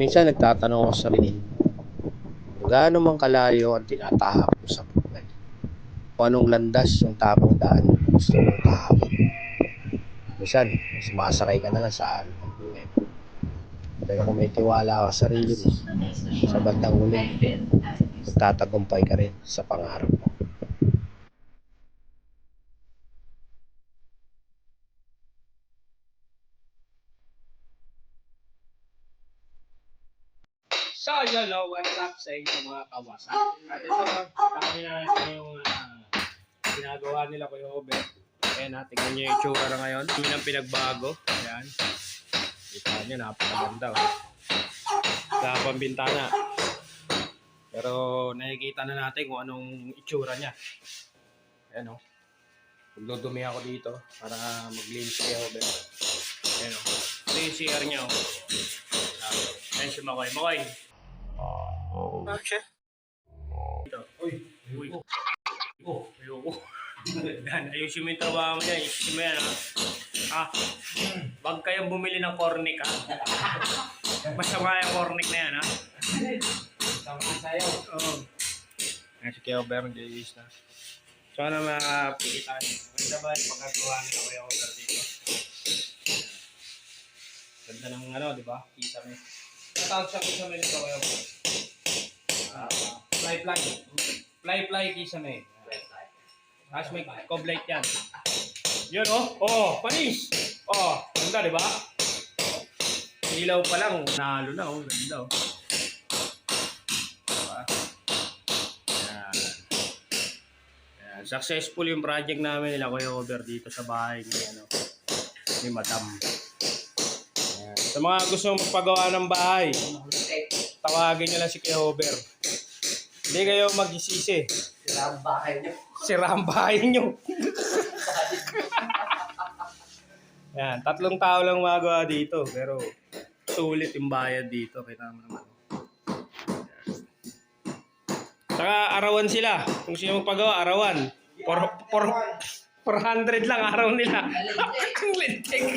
Minsan nagtatanong ako sa sarili ko, gaano man kalayo ang tinatahak mo sa buhay? Kung anong landas yung tamang daan mo gusto mong tahakot? Minsan, sumasakay ka na lang sa ano ng buhay mo. Pero kung may tiwala ka sa sarili mo, sa bandang huli, magtatagumpay ka rin sa pangarap mo. So, yun, no, what's up sa inyo mga kawasan? At ito, kami na yung ginagawa nila Kuya Obe. Ayan, tingnan nyo yung itsura na ngayon. Kami ng pinagbago. Ayan. Kita nyo, napakaganda. Sa pambintana. Pero nakikita na natin kung anong itsura niya. Ayan, o. Magdudumi ako dito para maglinis Kuya Obe. Ayan, o. Ito yung CR niya, o. Ayan si Makoy. Makoy! Siya. Uy. Ayoko. Yan, ayusin mo yung trabaho mo dyan. Ayusin mo yan, ha? Wag kayong bumili ng cornic, ha? Masama yung cornic na yan, ha? Tama sa'yo. Oo. Ayan si Kuya Ober, nag-iis na. Sana mapigitan. Maganda ba yung pagkagawa nila Kuya Ober dito? Ganda ng ano, di ba? Kisame. Natawag siya kisame nito Kuya Ober. Fly kisame. Tapos may coblight yan. Yun, oh, panis. Oh, ganda, di ba? Ilaw pa lang, nalo na, ganda, Diba? Yan. Yan. Successful yung project namin nila Kuya Ober dito sa bahay ni Madam. Yan. Sa mga gusto magpagawa ng bahay, tawagin nyo lang si Kuya Ober. Hindi kayo magsisisi. Sira ang bahay niyo. Sira ang bahay nyo. Yan, 3 tao lang magawa dito. Pero sulit yung bayad dito. Kita mo naman. Saka arawan sila. Kung sino magpagawa, arawan. 400 lang araw nila. Ang lintik.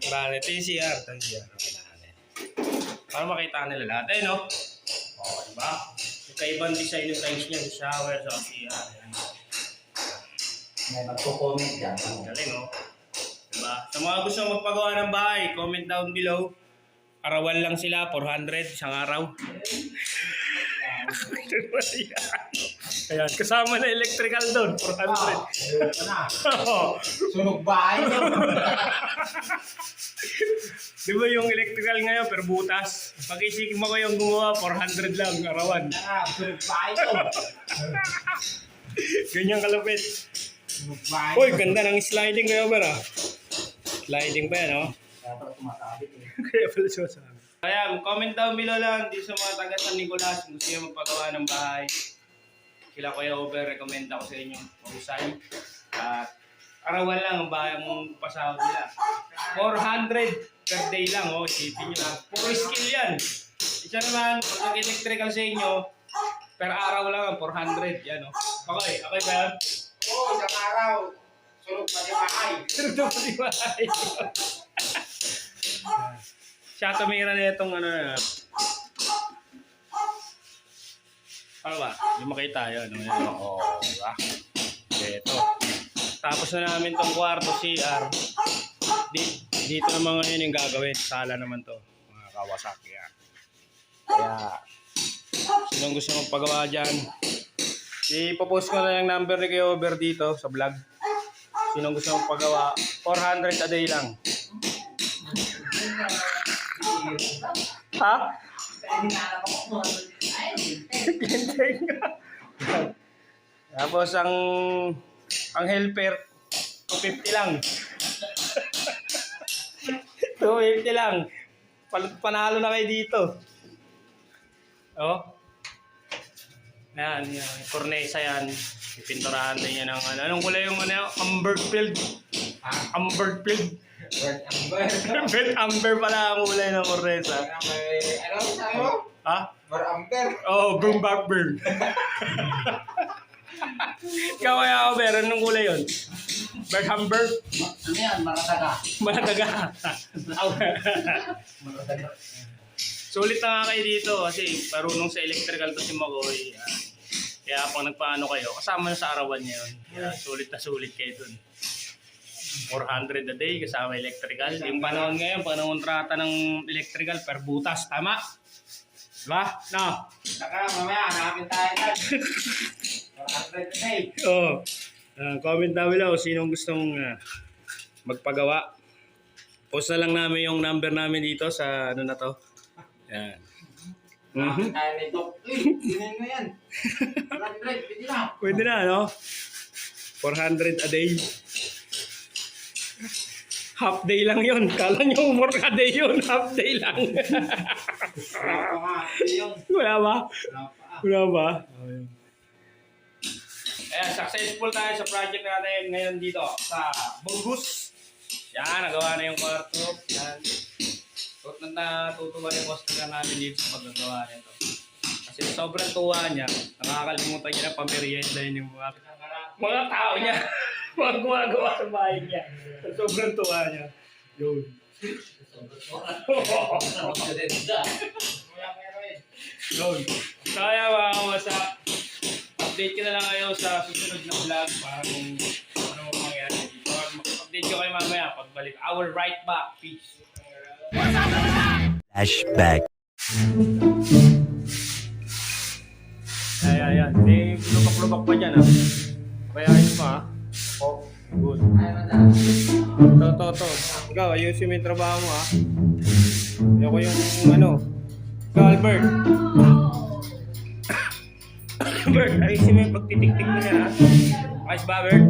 Marami. TCR. Para makita nila lahat. Eh, no? O, diba? Kaibang design yung tiles niya, shower, sa CR. May magko-comment dyan. Galing, no? Diba? Sa mga gusto magpagawa ng bahay, comment down below. Arawan lang sila, 400 isang araw. Ayan, kasama na electrical doon, 400. Sunog bahay niyo. Di ba yung electrical ngayon, per butas? Pag-isip mo ko yung gumawa, 400 lang, arawan. Sunog bahay niyo. Ganyan kalapit. Sunog bahay. Uy, ganda ng sliding kayo ba na? Sliding pa yan, no? Kaya pala tumasabit eh. Kaya pala sumasabi. Kaya, comment down below lang di sa mga taga San Nicolas kung gusto nyo magpagawa ng bahay. Sila Kuya Ober, recommend ako sa inyo. Mahusay. At arawan lang ang bahay mong pasahod nila. 400 per day lang, isipin nyo lang. Puro skill yan. Isa naman, pag nag-electrical sa inyo, per araw lang ang 400. Yan, Okay, okay ba yan? Oo, isang araw. Sunog pa yung bahay. Sunog pa yung bahay. Siya tumira na itong ano na. Ano ba? Yung makita yun. Diba? Ito. Tapos na namin tong kwarto CR. Dito naman ngayon yung gagawin. Sala naman to. Mga Kawasaki yan. Kaya, sinong gusto magpagawa dyan? Ipopost ko na yung number ni Kuya Ober dito sa vlog. Sinong gusto magpagawa? 400 a day lang. Ha? Tapos ang helper 250 lang. 250 lang. Panalo na kayo dito. Yan, cornesa yan. Ipinturahan din yan ng ano. Anong kulay yung ano? Amber field. Amber field. Red amber pala ang kulay ng cornesa. Ano sa'yo? Ha? Bar amber. Oh, boom back burn. Ikaw Kuya Ober, anong kulay yun? Bird Humber. Ano yan? Marataga. Malagaga. Marataga. Sulit na nga kayo dito kasi parunong sa electrical to si Makoy. Kaya pag nagpaano kayo, kasama na sa arawan niya yun. Kaya sulit na sulit kayo dun. 400 a day kasama electrical. Yung panahon ngayon, panahon trata ng electrical per butas. Tama? Diba? No? Saka mamaya, hanapin tayo dyan. 400 a day. Oo. Comment na below sinong gustong magpagawa. Post na lang namin yung number namin dito sa ano na to. Yan. Hanapin tayo nito. Uy, ginin mo yan. 400, pwede na. Pwede na, no? 400 a day. Half day lang yun. Kala nyo more a day yun. Half day lang. Wala pa nga. Ito yun. Wala ba? Wala pa. Wala ba? Ayan, successful tayo sa project natin ngayon dito sa Burgos. Yan, nagawa na yung kwarto. Yan. Natutuwa yung customer namin dito sa paggagawa nito. Kasi sobrang tuwa niya, nakakalimutan niya na pamerienda yun yung mga tao niya. Mga gumagawa sa bahay niya. Sobrang tuwa niya. Yun. Yun. Kaya mga kawasa, update ko na lang kayo sa susunod na vlog para kung ano mangyayari dito. Update ko kayo mamaya pagbalik. I will right back. Peace. Flashback. Ayan. May lubak-lubak pa dyan ah. Bayahin mo ah. Oh, good. To. Ikaw, ayusin mo yung trabaho mo ah. Ayoko yung ano. Ikaw, Albert. Albert, ayusin mo yung pagtitik-tik mo niya ah. Ayos ba, Albert?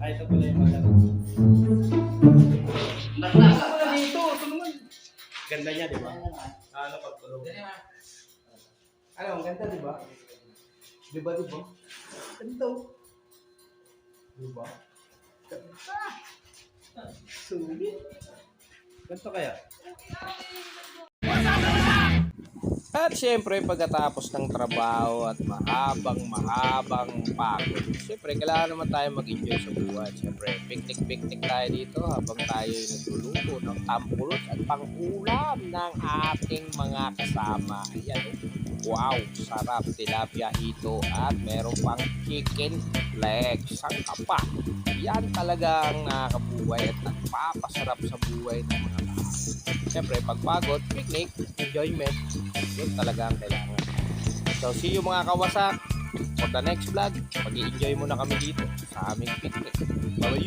Ay, ito pala yung mga dito, tulungan. Ganda niya, di ba? Ano pagtulog? Ano, ang ganda, di ba? Di ba? Ganda. Di ba? Sulit. Ganito kaya? At syempre, pagkatapos ng trabaho at mahabang pagod, syempre, kailangan naman tayo mag-enjoy sa buhay. Syempre, picnic tayo dito habang tayo nagluluto ng tampulot at pang-ulam ng ating mga kasama. Ayan, wow, sarap, tilapia ito at meron pang chicken legs. Ang kapa. Yan talaga ang nakakabuhay at nagpapasarap sa buhay ng mga tao. Siyempre, pagpagod, picnic, enjoyment, yun talaga ang kailangan. So, see you mga kawasak for the next vlog. Mag-i-enjoy muna kami dito sa aming picnic. Bye-bye!